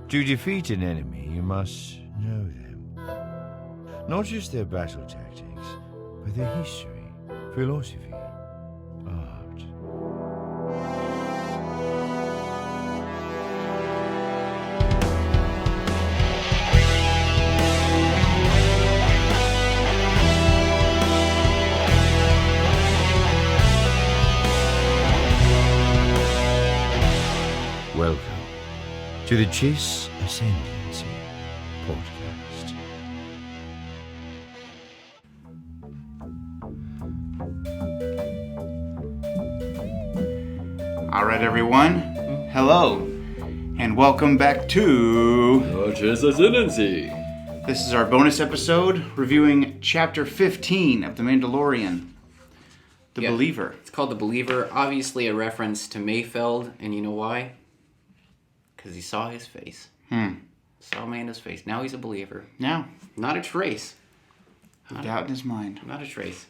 To defeat an enemy, you must know them. Not just their battle tactics, but their history, philosophy, art. Welcome to the Chiss Ascendancy podcast. All right, everyone. Hello, and welcome back to The Chiss Ascendancy. This is our bonus episode reviewing Chapter 15 of The Mandalorian, The Yeah. Believer. It's called The Believer. Obviously a reference to Mayfeld, and you know why? Because he saw his face. Saw Mando's face. Now he's a believer. Now, Not a trace. no doubt in his mind. Not a trace.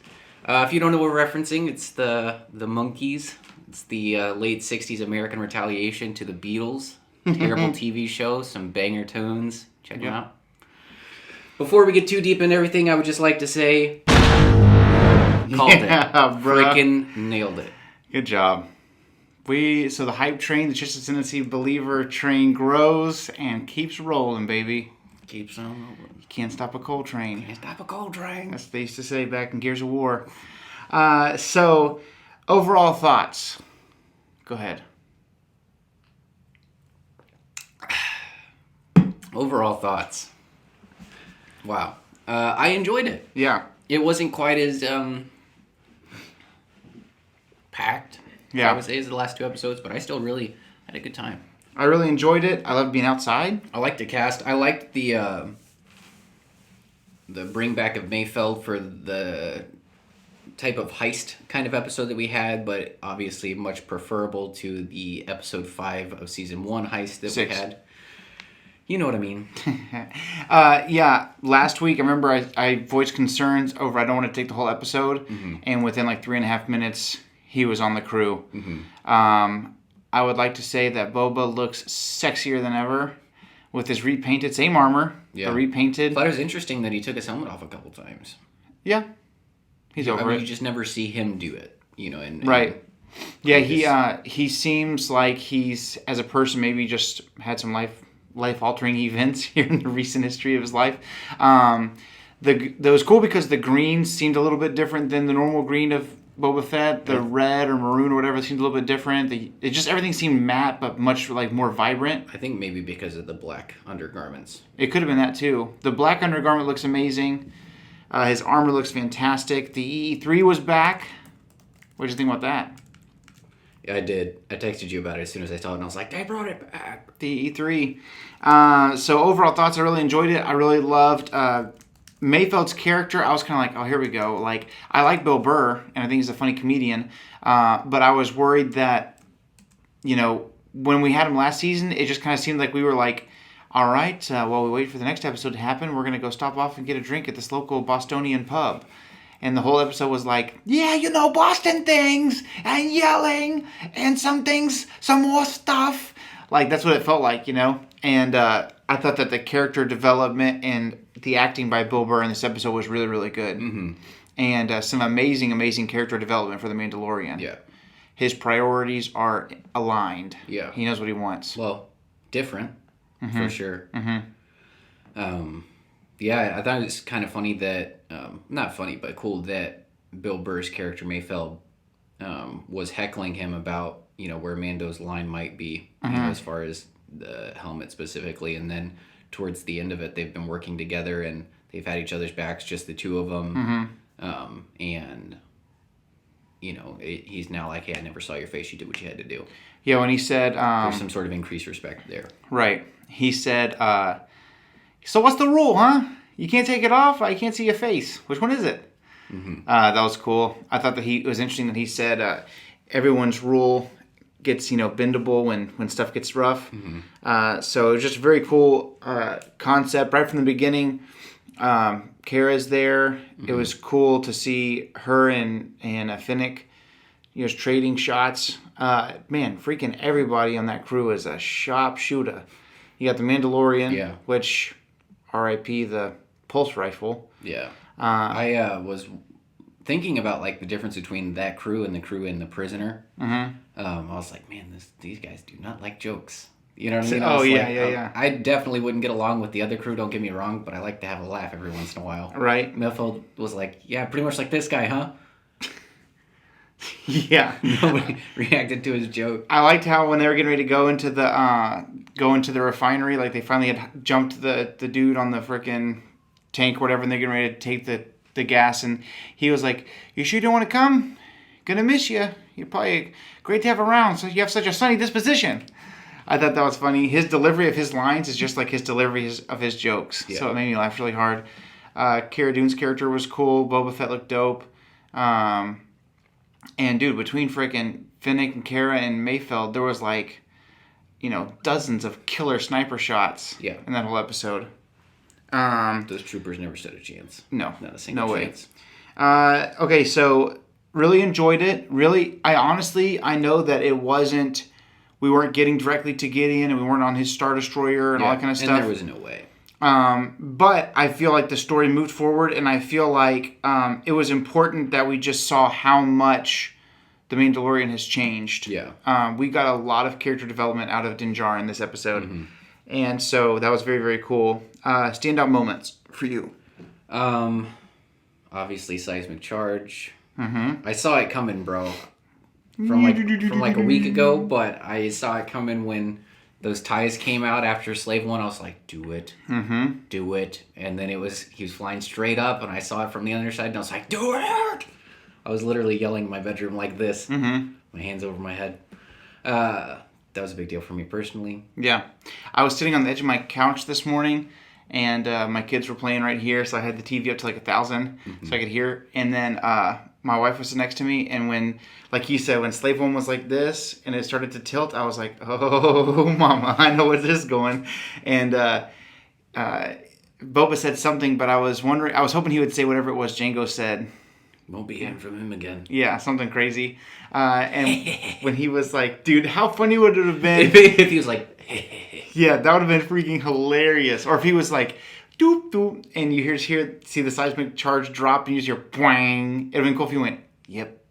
If you don't know what we're referencing, it's the Monkees. It's the late 60s American retaliation to the Beatles. Terrible TV show. Some banger tunes. Check them out. Before we get too deep into everything, I would just like to say... Called it. Bruh. Freaking nailed it. Good job. So the hype train, the Chiss Ascendancy Believer train grows and keeps rolling, baby. Keeps on rolling. You can't stop a coal train. Can't stop a coal train. That's what they used to say back in Gears of War. So, overall thoughts. Go ahead. Overall thoughts. Wow. I enjoyed it. Yeah. It wasn't quite as packed, Yeah. I would say, as the last two episodes, but I still really had a good time. I really enjoyed it. I love being outside. I liked the cast. I liked the bring back of Mayfeld for the type of heist kind of episode that we had, but obviously much preferable to the episode 5 of season 1 heist that 6. we had. You know what I mean. Yeah, last week I remember I voiced concerns over I don't want to take the whole episode, and within like 3.5 minutes he was on the crew. I would like to say that Boba looks sexier than ever with his repainted, same armor, Yeah. but repainted. I thought it was interesting that he took his helmet off a couple times. Yeah, he's over You it. just never see him do it, you know. And Right. Yeah, he seems like he's, as a person, maybe just had some life-altering events here in the recent history of his life. That was cool because the green seemed a little bit different than the normal green of Boba Fett. The red or maroon or whatever seemed a little bit different. Everything seemed matte, but much like more vibrant. I think maybe because of the black undergarments. It could have been that too. The black undergarment looks amazing. His armor looks fantastic. The EE3 was back. What did you think about that? Yeah, I did. I texted you about it as soon as I saw it, and I was like, they brought it back. The E3. So overall thoughts, I really enjoyed it. I really loved Mayfeld's character. I was kind of like, oh, here we go. Like, I like Bill Burr, and I think he's a funny comedian. But I was worried that, when we had him last season, it just kind of seemed like we were like, all right, while we wait for the next episode to happen, we're going to go stop off and get a drink at this local Bostonian pub. And the whole episode was like, yeah, Boston things, and yelling, and some more stuff. Like, that's what it felt like, And I thought that the character development and the acting by Bill Burr in this episode was really, really good. Mm-hmm. And some amazing, amazing character development for the Mandalorian. Yeah. His priorities are aligned. Yeah. He knows what he wants. Well, different, for sure. Yeah, I thought it was kind of funny that, not funny, but cool that Bill Burr's character, Mayfeld, was heckling him about, where Mando's line might be, as far as the helmet specifically. And then towards the end of it, they've been working together and they've had each other's backs, just the two of them. And, he's now like, hey, I never saw your face. You did what you had to do. Yeah, when he said... There's some sort of increased respect there. Right. He said, so what's the rule, huh? You can't take it off? I can't see your face. Which one is it? That was cool. I thought that it was interesting that he said everyone's rule gets, bendable when stuff gets rough. So it was just a very cool concept right from the beginning. Kara's there. It was cool to see her and Finnick, trading shots. Man, freaking everybody on that crew is a sharp shooter. You got the Mandalorian, Yeah. which R.I.P. the pulse rifle. Yeah. I was thinking about like the difference between that crew and the prisoner. I was like, man, these guys do not like jokes. You know what I mean? Oh, yeah, like, yeah. I definitely wouldn't get along with the other crew, don't get me wrong, but I like to have a laugh every once in a while. Right. Mayfeld was like, yeah, pretty much like this guy, huh? Yeah. Nobody reacted to his joke. I liked how when they were getting ready to go into the refinery, like they finally had jumped the dude on the freaking tank or whatever, and they're getting ready to take the gas, and he was like, "You sure you don't want to come? Gonna miss you. You're probably great to have around. So you have such a sunny disposition." I thought that was funny. His delivery of his lines is just like his delivery of his jokes. Yeah. So it made me laugh really hard. Cara Dune's character was cool. Boba Fett looked dope. And dude, between freaking Finnick and Cara and Mayfeld, there was like, dozens of killer sniper shots in that whole episode. Those troopers never stood a chance. No. Not a single chance. Okay, so really enjoyed it. Really, I know that it wasn't... We weren't getting directly to Gideon, and we weren't on his Star Destroyer and all that kind of stuff. And there was no way. But I feel like the story moved forward, and I feel like it was important that we just saw how much the Mandalorian has changed. Yeah. We got a lot of character development out of Din Djarin in this episode. And so that was very, very cool. Standout moments for you. Obviously, seismic charge. I saw it coming, bro. From like a week ago, but I saw it coming when those ties came out after Slave One. I was like, do it. Do it. And then he was flying straight up, and I saw it from the other side, and I was like, do it! I was literally yelling in my bedroom like this. My hands over my head. That was a big deal for me personally. Yeah. I was sitting on the edge of my couch this morning, and my kids were playing right here, so I had the TV up to like 1,000, so I could hear. And then my wife was next to me, and when, like you said, when Slave One was like this, and it started to tilt, I was like, oh, mama, I know where this is going. And Boba said something, but I was hoping he would say whatever it was Django said. Won't be hearing from him again. Yeah, something crazy. And when he was like, dude, how funny would it have been? If he was like, yeah, that would have been freaking hilarious. Or if he was like, doop, doop, and you see the seismic charge drop, and you just hear, bwang. It would have been cool if you went, yep.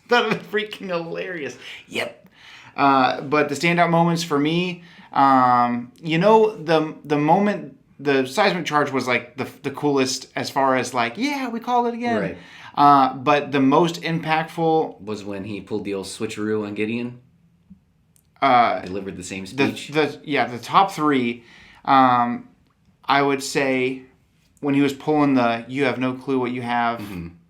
That would have been freaking hilarious. Yep. But the standout moments for me, the moment the seismic charge was like the coolest as far as like, yeah, we call it again. Right. But the most impactful was when he pulled the old switcheroo on Gideon. Delivered the same speech. The top three, I would say when he was pulling you have no clue what you have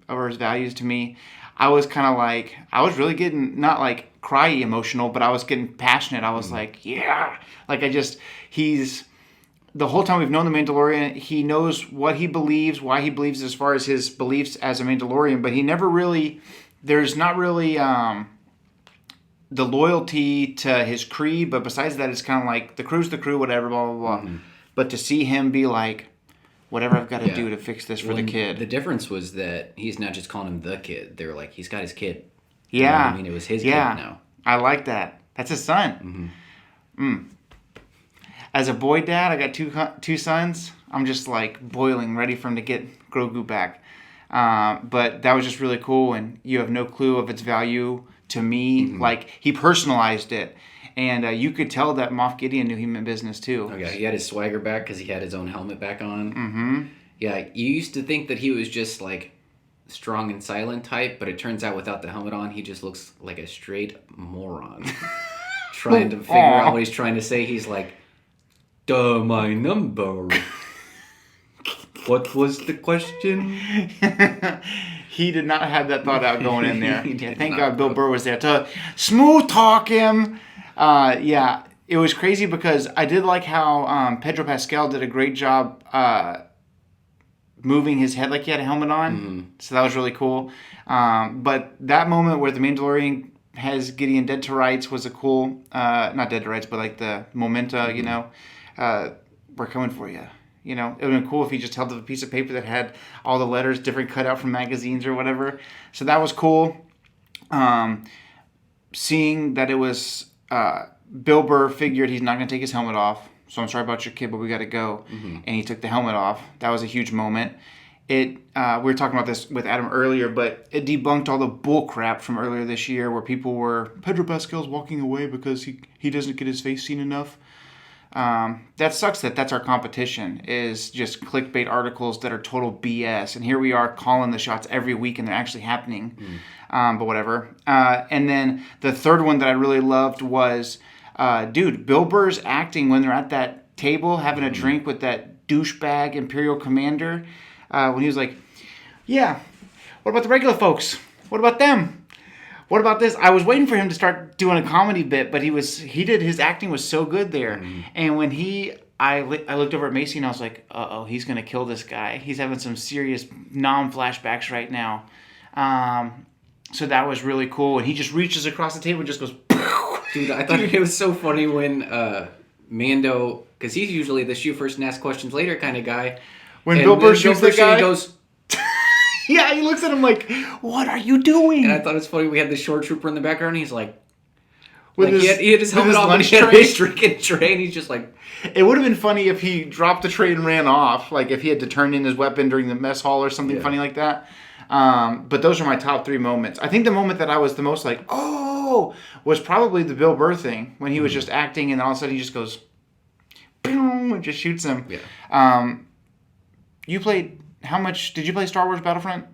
over his values to me, I was kind of like, I was really getting, not like cry emotional, but I was getting passionate. I was like, yeah. Like the whole time we've known the Mandalorian, he knows what he believes, why he believes as far as his beliefs as a Mandalorian, but he never really, there's not really the loyalty to his creed, but besides that, it's kind of like the crew's the crew, whatever, blah, blah, blah. But to see him be like, whatever I've got to do to fix this for the kid. The difference was that he's not just calling him the kid. They were like, he's got his kid. Yeah. You know what I mean? It was his kid now. I like that. That's his son. As a boy dad, I got two sons. I'm just like boiling, ready for him to get Grogu back. But that was just really cool, and you have no clue of its value to me. Like, he personalized it. And you could tell that Moff Gideon knew he meant business, too. Oh, yeah. He had his swagger back because he had his own helmet back on. Yeah, you used to think that he was just, like, strong and silent type, but it turns out without the helmet on, he just looks like a straight moron. Trying to figure out what he's trying to say. He's like, duh, my number. What was the question? He did not have that thought out going in there. Thank God Bill Burr was there to smooth talk him. Yeah, it was crazy because I did like how Pedro Pascal did a great job moving his head like he had a helmet on. So that was really cool. But that moment where the Mandalorian has Gideon dead to rights was a cool, not dead to rights, but like the memento, we're coming for you. It would have been cool if he just held up a piece of paper that had all the letters, different cutout from magazines or whatever. So that was cool. Seeing that it was Bill Burr figured he's not going to take his helmet off. So I'm sorry about your kid, but we got to go. And he took the helmet off. That was a huge moment. We were talking about this with Adam earlier, but it debunked all the bull crap from earlier this year where people were, Pedro Pascal's walking away because he doesn't get his face seen enough. That sucks that's our competition, is just clickbait articles that are total BS. And here we are calling the shots every week and they're actually happening. But whatever. And then the third one that I really loved was, Bill Burr's acting when they're at that table having a drink with that douchebag Imperial commander. When he was like, yeah, what about the regular folks? What about them? What about this? I was waiting for him to start doing a comedy bit, but his acting was so good there. And when I looked over at Macy and I was like, uh-oh, he's going to kill this guy. He's having some serious flashbacks right now. So that was really cool. And he just reaches across the table and just goes, Dude, I thought it was so funny when Mando, because he's usually the shoot first and ask questions later kind of guy. When Bill Burr shoots the guy, he goes, yeah, he looks at him like, what are you doing? and I thought it was funny. We had the short trooper in the background. And he's like, he had his helmet off, and he had his drinking tray, and he's just like. It would have been funny if he dropped the tray and ran off, like if he had to turn in his weapon during the mess hall or something funny like that. But those are my top 3 moments. I think the moment that I was the most like, oh, was probably the Bill Burr thing when he was just acting, and all of a sudden he just goes, boom, and just shoots him. Yeah. You played. How much did you play Star Wars Battlefront?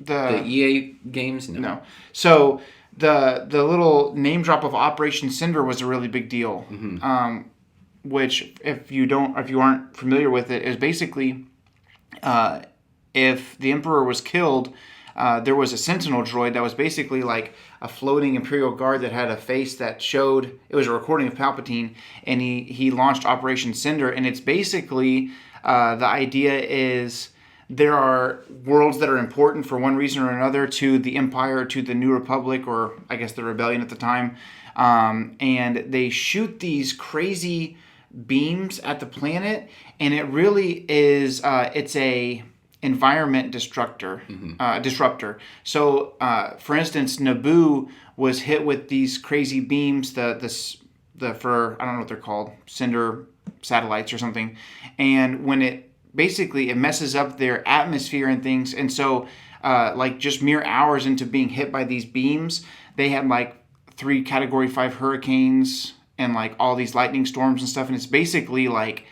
The EA games? No. So the little name drop of Operation Cinder was a really big deal. Which, if you aren't familiar with it, is basically if the Emperor was killed, there was a Sentinel droid that was basically like a floating Imperial Guard that had a face that showed, it was a recording of Palpatine, and he launched Operation Cinder, and it's basically, the idea is there are worlds that are important for one reason or another to the Empire, to the New Republic, or I guess the Rebellion at the time, and they shoot these crazy beams at the planet, and it really is, it's a environment disruptor. So, for instance, Naboo was hit with these crazy beams, for I don't know what they're called, cinder satellites or something, and when it messes up their atmosphere and things, and so like just mere hours into being hit by these beams, they had like 3 Category 5 hurricanes and like all these lightning storms and stuff, and it's basically like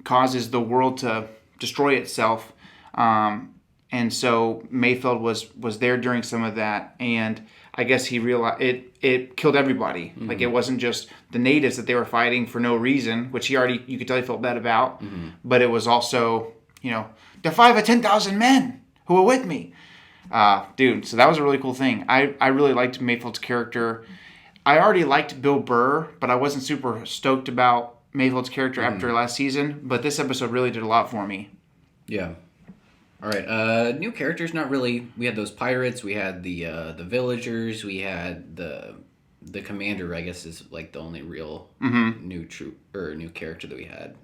causes the world to destroy itself. And so Mayfeld was there during some of that, and I guess he realized it killed everybody. Like it wasn't just the natives that they were fighting for no reason, which you could tell he felt bad about, but it was also, the 5 or 10,000 men who were with me. Dude, so that was a really cool thing. I really liked Mayfeld's character. I already liked Bill Burr, but I wasn't super stoked about Mayfeld's character after last season, but this episode really did a lot for me. Yeah. All right. New characters, not really. We had those pirates. We had the villagers. We had the commander. I guess is like the only real new character that we had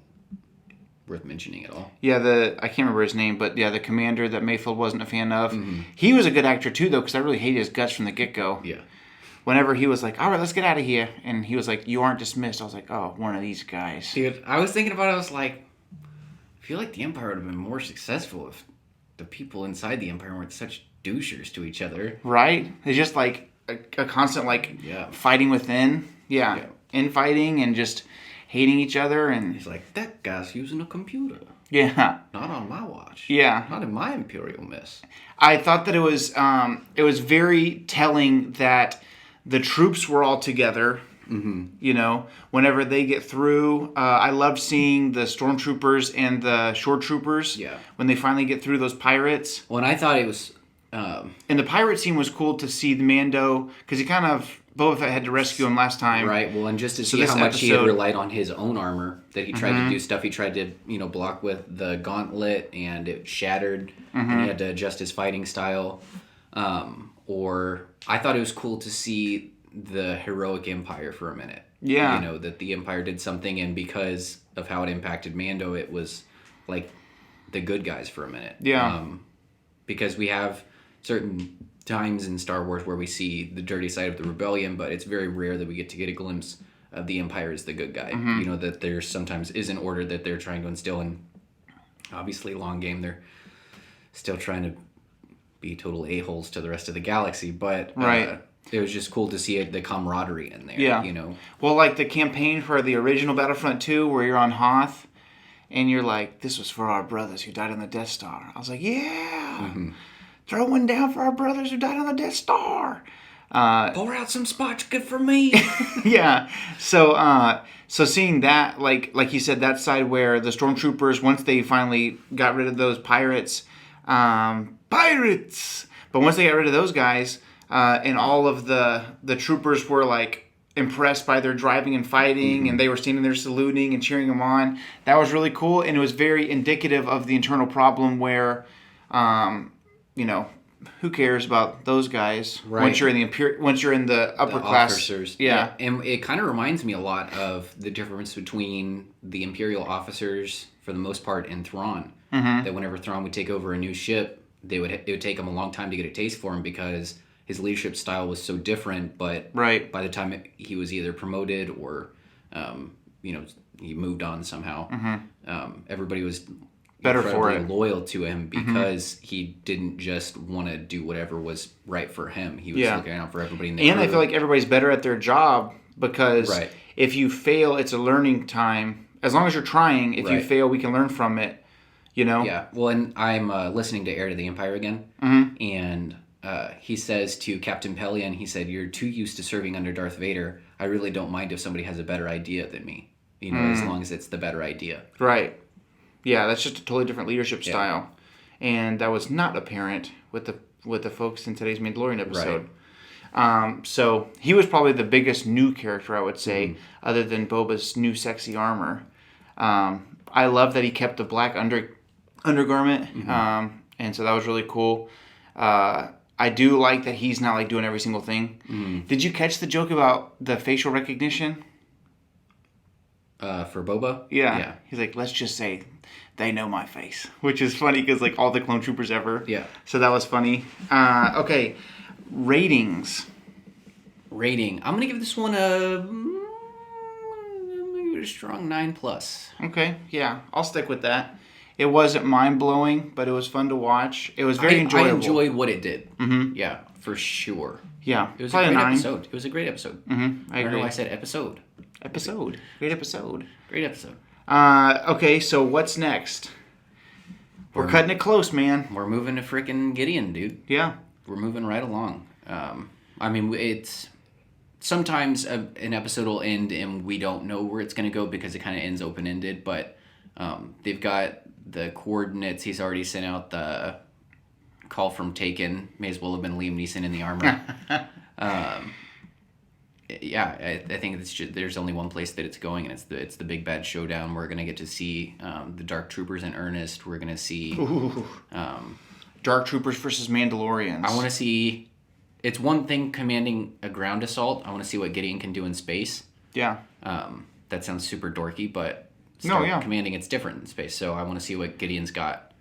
worth mentioning at all. Yeah, I can't remember his name, but yeah, the commander that Mayfeld wasn't a fan of. He was a good actor too, though, because I really hated his guts from the get-go. Yeah. Whenever he was like, all right, let's get out of here, and he was like, you aren't dismissed, I was like, oh, one of these guys. Dude, I was thinking about it. I was like, I feel like the Empire would have been more successful if the people inside the Empire weren't such douchers to each other. Right? It's just like a constant fighting within. Yeah. Infighting and just hating each other. And he's like, that guy's using a computer. Yeah. Not on my watch. Yeah. Not in my Imperial mess. I thought that it was very telling that the troops were all together. Whenever they get through, I loved seeing the stormtroopers and the shore troopers. Yeah. When they finally get through those pirates. Well, and I thought it was. And the pirate scene was cool to see the Mando, because Boba Fett had to rescue him last time. Right. Well, and just to see how much he had relied on his own armor, that he tried to do stuff. He tried to block with the gauntlet, and it shattered, and he had to adjust his fighting style. Or I thought it was cool to see the heroic Empire for a minute. Yeah. That the Empire did something, and because of how it impacted Mando, it was like the good guys for a minute. Yeah. Because we have certain times in Star Wars where we see the dirty side of the rebellion, but it's very rare that we get to get a glimpse of the Empire as the good guy. You know, that there sometimes is an order that they're trying to instill, and obviously long game they're still trying to be total a-holes to the rest of the galaxy, but it was just cool to see the camaraderie in there. Yeah. You know? Well, like the campaign for the original Battlefront 2 where you're on Hoth and you're like, this was for our brothers who died on the Death Star. I was like, yeah, throw one down for our brothers who died on the Death Star. Pour out some spotchka for me. Yeah. So seeing that, like you said, that side where the stormtroopers, once they finally got rid of those pirates, but once they got rid of those guys, and all of the troopers were like impressed by their driving and fighting, and they were standing there saluting and cheering them on. That was really cool, and it was very indicative of the internal problem where, you know, who cares about those guys once you're in the upper class officers. Yeah. And it kind of reminds me a lot of the difference between the Imperial officers, for the most part, and Thrawn. That whenever Thrawn would take over a new ship, it would take him a long time to get a taste for him because his leadership style was so different. But by the time he was either promoted or, you know, he moved on somehow, everybody was better for it, loyal to him because he didn't just want to do whatever was right for him. He was looking out for everybody in the crew. I feel like everybody's better at their job because if you fail, it's a learning time. As long as you're trying, if you fail, we can learn from it. You know? Yeah. Well, and I'm listening to Heir to the Empire again, and he says to Captain Pelion, he said, "You're too used to serving under Darth Vader. I really don't mind if somebody has a better idea than me. You know, as long as it's the better idea." Right. Yeah, that's just a totally different leadership style, and that was not apparent with the folks in today's Mandalorian episode. Right. So he was probably the biggest new character, I would say, other than Boba's new sexy armor. I love that he kept the black undergarment, and so that was really cool. I do like that he's not like doing every single thing. Did you catch the joke about the facial recognition? For Boba? Yeah. He's like, let's just say they know my face, which is funny because like all the clone troopers ever. Yeah. So that was funny. Okay, ratings. I'm gonna give this one a strong 9+. Okay, yeah, I'll stick with that. It wasn't mind-blowing, but it was fun to watch. It was very enjoyable. I enjoyed what it did. Yeah, for sure. Yeah, it was a great episode. It was a great episode. I agree. don't know why I said episode. Great episode. Okay, so what's next? We're cutting it close, man. We're moving to freaking Gideon, dude. Yeah. We're moving right along. I mean, it's... Sometimes an episode will end and we don't know where it's going to go because it kind of ends open-ended, but they've got the coordinates. He's already sent out the call from Taken. May as well have been Liam Neeson in the armor. I think there's only one place that it's going, and it's the big bad showdown. We're going to get to see the Dark Troopers in earnest. We're going to see... Dark Troopers versus Mandalorians. I want to see... It's one thing commanding a ground assault. I want to see what Gideon can do in space. Yeah. That sounds super dorky, but commanding, it's different in space. So I want to see what Gideon's got.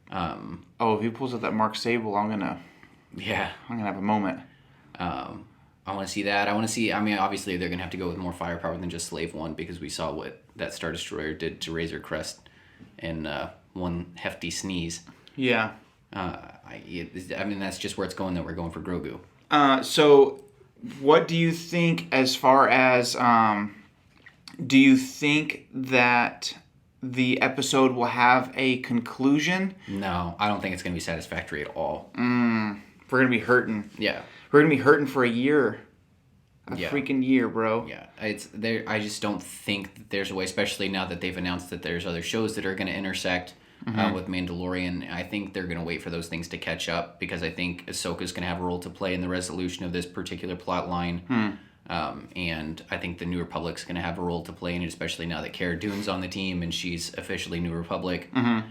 If he pulls out that Mark Sable, I'm gonna have a moment. I want to see that. I want to see. I mean, obviously they're gonna have to go with more firepower than just Slave One because we saw what that Star Destroyer did to Razor Crest in one hefty sneeze. Yeah. I mean, that's just where it's going, that we're going for Grogu. So what do you think as far as, do you think that the episode will have a conclusion? No, I don't think it's going to be satisfactory at all. We're going to be hurting. Yeah. We're going to be hurting for a year. A freaking year, bro. Yeah. It's there. I just don't think that there's a way, especially now that they've announced that there's other shows that are going to intersect with Mandalorian. I think they're going to wait for those things to catch up because I think Ahsoka's going to have a role to play in the resolution of this particular plot line. And I think the New Republic's going to have a role to play in it, especially now that Cara Dune's on the team and she's officially New Republic. And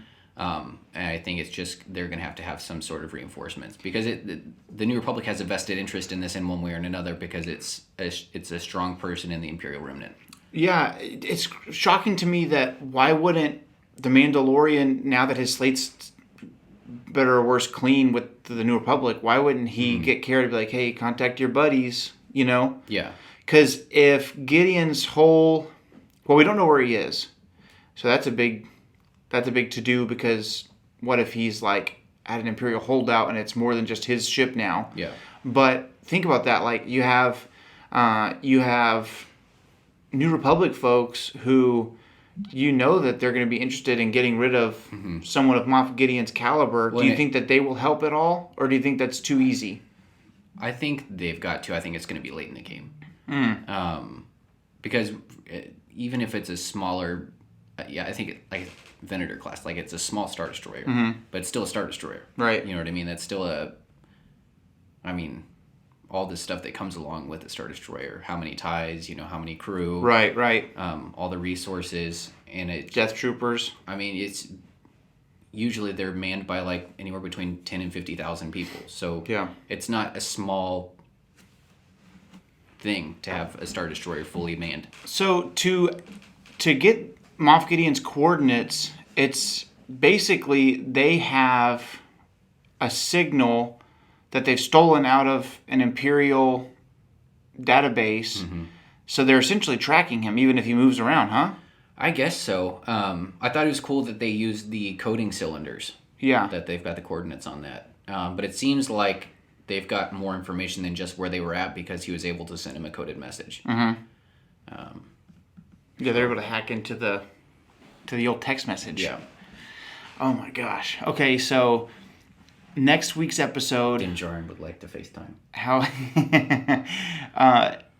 I think it's just they're going to have some sort of reinforcements because the New Republic has a vested interest in this in one way or another because it's a strong person in the Imperial Remnant. Yeah, it's shocking to me that why wouldn't the Mandalorian, now that his slate's better or worse clean with the New Republic, why wouldn't he get Kara to be like, hey, contact your buddies, you know? Yeah. Because if Gideon's whole... Well, we don't know where he is. So that's a big to-do, because what if he's like at an Imperial holdout and it's more than just his ship now? Yeah. But think about that. Like, you have New Republic folks who... You know that they're going to be interested in getting rid of someone of Moff Gideon's caliber. Well, do you think that they will help at all? Or do you think that's too easy? I think they've got to. I think it's going to be late in the game. Because even if it's a smaller... I think like Venator class, like it's a small Star Destroyer. But it's still a Star Destroyer. Right. You know what I mean? That's still all this stuff that comes along with the Star Destroyer. How many ties, how many crew. Right. All the resources. And it... Death Troopers. I mean, it's... Usually they're manned by like anywhere between 10 and 50,000 people. So it's not a small thing to have a Star Destroyer fully manned. So to get Moff Gideon's coordinates, it's basically they have a signal that they've stolen out of an Imperial database. So they're essentially tracking him even if he moves around, huh? I guess so. I thought it was cool that they used the coding cylinders. Yeah. That they've got the coordinates on that. But it seems like they've got more information than just where they were at, because he was able to send him a coded message. Yeah, they're able to hack into the old text message. Yeah. Oh my gosh. Okay, so next week's episode... Din Djarin would like to FaceTime.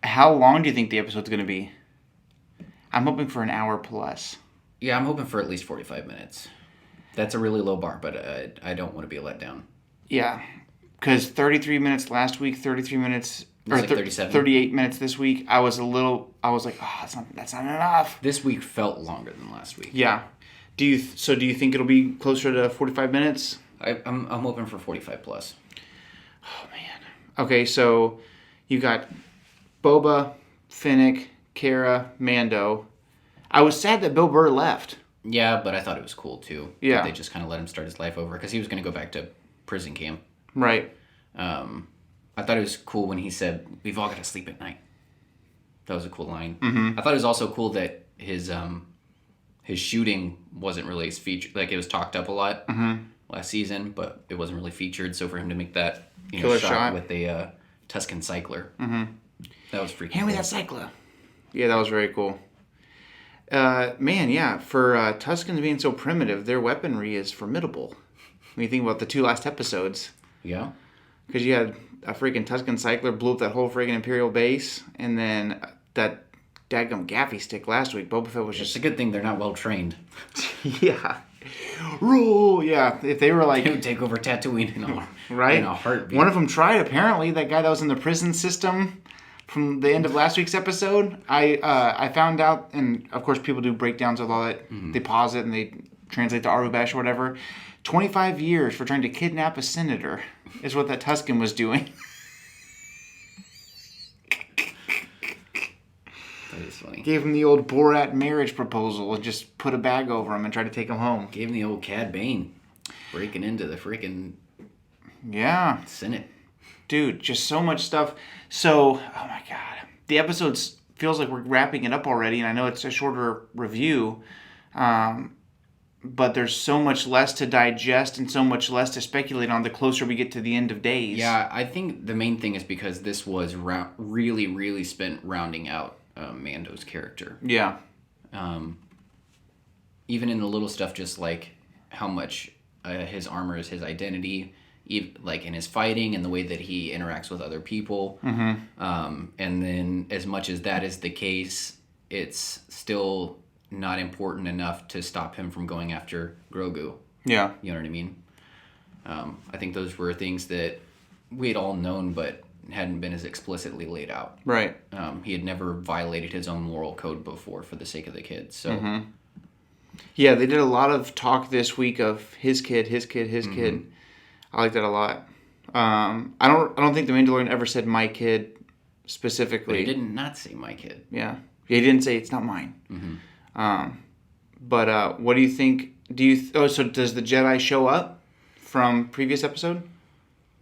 How long do you think the episode's going to be? I'm hoping for an hour plus. Yeah, I'm hoping for at least 45 minutes. That's a really low bar, but I don't want to be let down. Yeah, because 33 minutes last week, 33 minutes... Or like 37. 38 minutes this week. I was like, oh, that's not enough. This week felt longer than last week. Yeah. Do you think it'll be closer to 45 minutes? I'm hoping for 45 plus. Oh, man. Okay, so you got Boba, Finnick, Kara, Mando. I was sad that Bill Burr left. Yeah, but I thought it was cool, too. Yeah. That they just kind of let him start his life over, because he was going to go back to prison camp. Right. I thought it was cool when he said, "We've all got to sleep at night." That was a cool line. Mm-hmm. I thought it was also cool that his shooting wasn't really featured. Like, it was talked up a lot last season, but it wasn't really featured. So for him to make that Killer shot with a Tusken cycler, that was freaking Hand me cool. that cycler. Yeah, that was very cool. Man, yeah, for Tuskens being so primitive, their weaponry is formidable. When you think about the two last episodes. Yeah. Because you had a freaking Tusken cycler blew up that whole freaking Imperial base, and then that daggum gaffy stick last week. Boba Fett was It's just... a good thing they're not well trained. Yeah. Rule! Yeah, if they were like... They would take over Tatooine in right? in a heartbeat. One of them tried, apparently. That guy that was in the prison system from the end of last week's episode. I found out, and of course people do breakdowns of all that. They pause it and they translate to Arubash or whatever. 25 years for trying to kidnap a senator is what that Tusken was doing. That is funny. Gave him the old Borat marriage proposal and just put a bag over him and tried to take him home. Gave him the old Cad Bane breaking into the freaking Senate. Dude, just so much stuff. So, oh my God. The episode feels like we're wrapping it up already, and I know it's a shorter review. But there's so much less to digest and so much less to speculate on the closer we get to the end of days. Yeah, I think the main thing is because this was really, really spent rounding out Mando's character. Yeah. Even in the little stuff, just like how much his armor is his identity, like in his fighting and the way that he interacts with other people. And then as much as that is the case, it's still not important enough to stop him from going after Grogu. Yeah. You know what I mean? I think those were things that we had all known, but hadn't been as explicitly laid out. Right. He had never violated his own moral code before for the sake of the kids. So, Yeah, they did a lot of talk this week of his kid, his kid, his kid. I like that a lot. I don't think the Mandalorian ever said my kid specifically. but he did not say my kid. Yeah. He didn't say it's not mine. But what do you think? So does the Jedi show up from previous episode?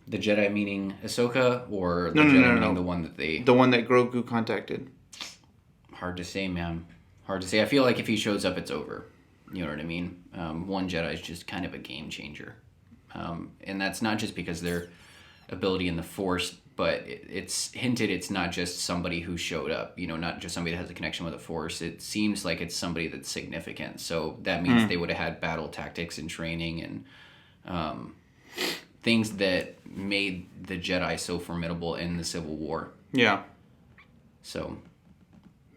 The Jedi meaning Ahsoka, or the No, Jedi meaning the one that they... The one that Grogu contacted. Hard to say, man. Hard to say. I feel like if he shows up, it's over. You know what I mean? One Jedi is just kind of a game changer. And that's not just because their ability in the Force, but it's hinted it's not just somebody who showed up, you know, not just somebody that has a connection with the Force. It seems like it's somebody that's significant. So that means they would have had battle tactics and training and things that made the Jedi so formidable in the Civil War. Yeah. So.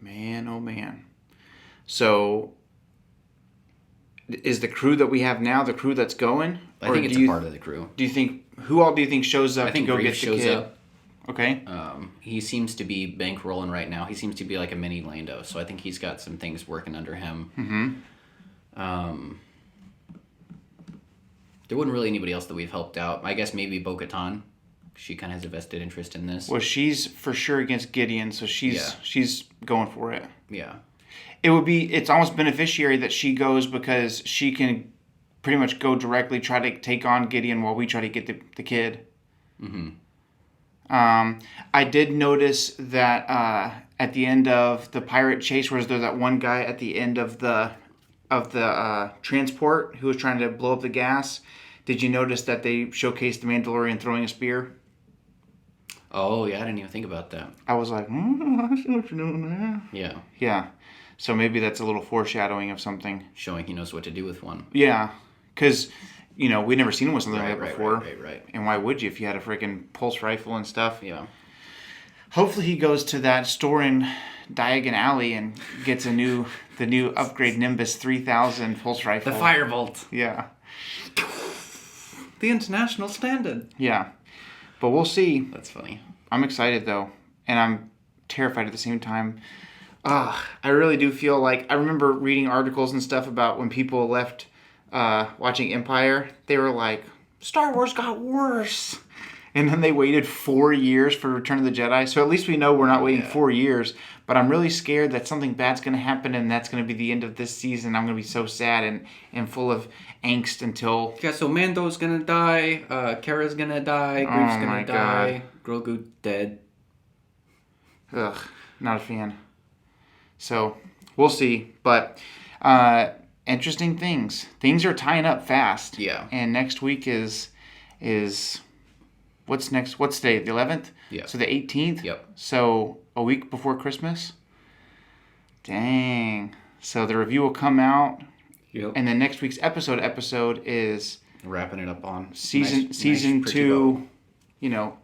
Man, oh man. So, is the crew that we have now the crew that's going? I think it's a part of the crew. Do you think, who all do you think shows up I think to go Grief get the shows kid? up. Okay. He seems to be bankrolling right now. He seems to be like a mini Lando, so I think he's got some things working under him. Mm-hmm. There wasn't really anybody else that we've helped out. I guess maybe Bo-Katan. She kind of has a vested interest in this. Well, she's for sure against Gideon, so she's going for it. Yeah. It's almost beneficiary that she goes because she can pretty much go directly try to take on Gideon while we try to get the kid. Mm-hmm. I did notice that at the end of the pirate chase, where there's that one guy at the end of the transport who was trying to blow up the gas. Did you notice that they showcased the Mandalorian throwing a spear? Oh, yeah, I didn't even think about that. I was like, I see what you're doing there. Yeah. Yeah. So maybe that's a little foreshadowing of something. Showing he knows what to do with one. Yeah. Because, you know, we'd never seen him with something like that before. Right. And why would you if you had a freaking pulse rifle and stuff? Yeah. Hopefully he goes to that store in Diagon Alley and gets the new upgrade Nimbus 3000 pulse rifle. The Firebolt. Yeah. The international standard. Yeah. But we'll see. That's funny. I'm excited, though. And I'm terrified at the same time. I really do feel like... I remember reading articles and stuff about when people left watching Empire. They were like, Star Wars got worse. And then they waited 4 years for Return of the Jedi. So at least we know we're not waiting 4 years. But I'm really scared that something bad's going to happen and that's going to be the end of this season. I'm going to be so sad and full of angst until... Yeah, so Mando's going to die. Kara's going to die. Grief's going to die. Grogu dead. Ugh, not a fan. So, we'll see. But, interesting things. Things are tying up fast. Yeah. And next week is what's next? What's today? The 11th? Yeah. So the 18th? Yep. So a week before Christmas? Dang. So the review will come out. Yep. And then next week's episode is... Wrapping it up on season nice 2, bow. you know,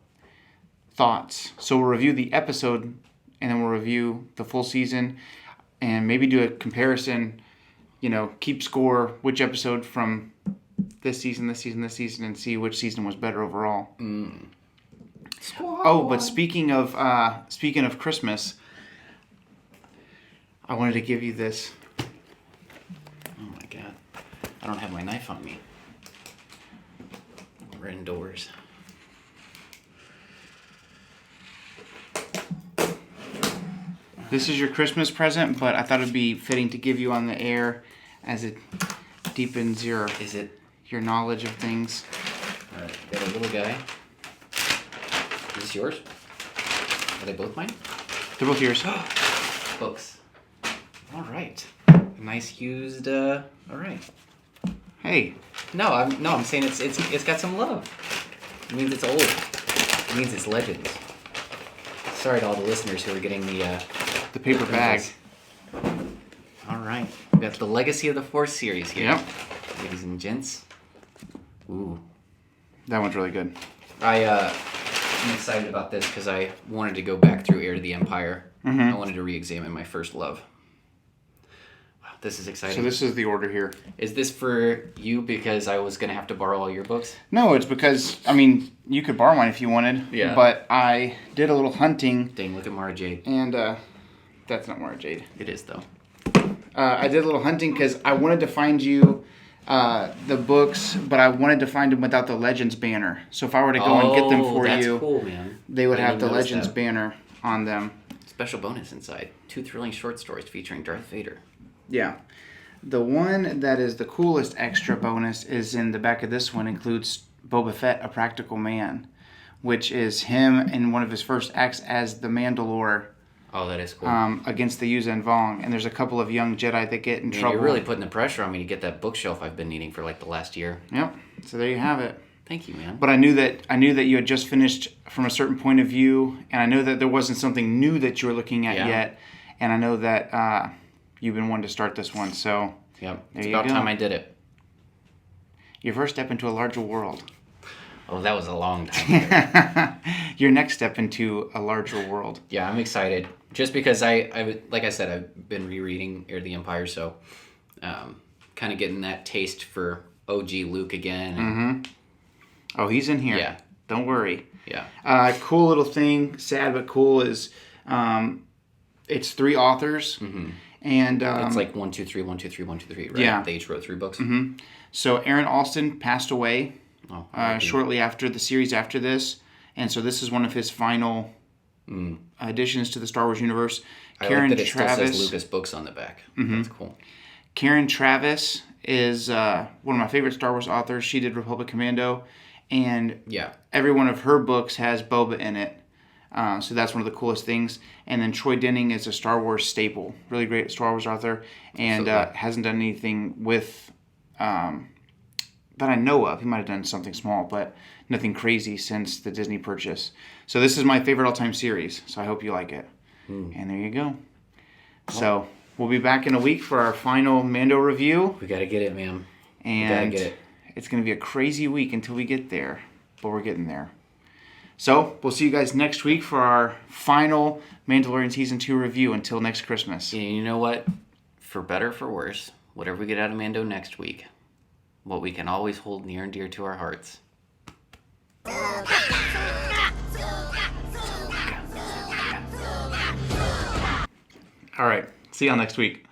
thoughts. So we'll review the episode, and then we'll review the full season, and maybe do a comparison, you know, keep score, which episode from this season, and see which season was better overall. Oh, but speaking of Christmas, I wanted to give you this. Oh my god. I don't have my knife on me. We're indoors. This is your Christmas present, but I thought it'd be fitting to give you on the air as it deepens your knowledge of things. All right, got a little guy. Is this yours? Are they both mine? They're both yours. Books. All right. A nice used. All right. Hey. No, I'm saying it's got some love. It means it's old. It means it's legends. Sorry to all the listeners who are getting The paper bag. All right. We got the Legacy of the Force series here. Yep. Ladies and gents. Ooh. That one's really good. I'm excited about this because I wanted to go back through Heir to the Empire. Mm-hmm. I wanted to re-examine my first love. Wow, this is exciting. So this is the order here. Is this for you because I was going to have to borrow all your books? No, it's because, I mean, you could borrow mine if you wanted. Yeah. But I did a little hunting. Dang, look at Mara Jade. And, that's not Mara Jade. It is, though. I did a little hunting because I wanted to find you the books, but I wanted to find them without the Legends banner. So if I were to go and get them for that's you, cool, man. they would I have the didn't notice Legends that. banner on them. Special bonus inside. 2 thrilling short stories featuring Darth Vader. Yeah. The one that is the coolest extra bonus is in the back of this one, includes Boba Fett, A Practical Man, which is him in one of his first acts as the Mandalore Oh, that is cool. against the Yuuzhan Vong. And there's a couple of young Jedi that get in Man, trouble. you're really putting the pressure on me to get that bookshelf I've been needing for like the last year. Yep. So there you have it. Thank you, man. But I knew that you had just finished from a certain point of view, and I know that there wasn't something new that you were looking at yet, and I know that you've been wanting to start this one. So Yep. there It's you about go. time I did it. Your first step into a larger world. Oh, that was a long time ago. Your next step into a larger world. Yeah, I'm excited. Just because like I said, I've been rereading Heir of the Empire, so kind of getting that taste for OG Luke again. And, Oh, he's in here. Yeah. Don't worry. Yeah. Cool little thing, sad but cool, is it's 3 authors. And it's like 1, 2, 3, 1, 2, 3, 1, 2, 3, right? Yeah. They each wrote 3 books. So Aaron Alston passed away Oh, shortly after the series after this. And so this is one of his final additions to the Star Wars universe. I Karen like that it Travis. still says Lucas Books on the back. That's cool. Karen Travis is one of my favorite Star Wars authors. She did Republic Commando, and every one of her books has Boba in it. So that's one of the coolest things. And then Troy Denning is a Star Wars staple, really great Star Wars author, and hasn't done anything with that I know of. He might have done something small, but nothing crazy since the Disney purchase. So this is my favorite all-time series. So I hope you like it. And there you go. So we'll be back in a week for our final Mando review. We gotta get it, man. And we gotta get it. It's going to be a crazy week until we get there, but we're getting there. So we'll see you guys next week for our final Mandalorian Season 2 review until next Christmas. And you know what? For better or for worse, whatever we get out of Mando next week, what we can always hold near and dear to our hearts. All right. See y'all next week.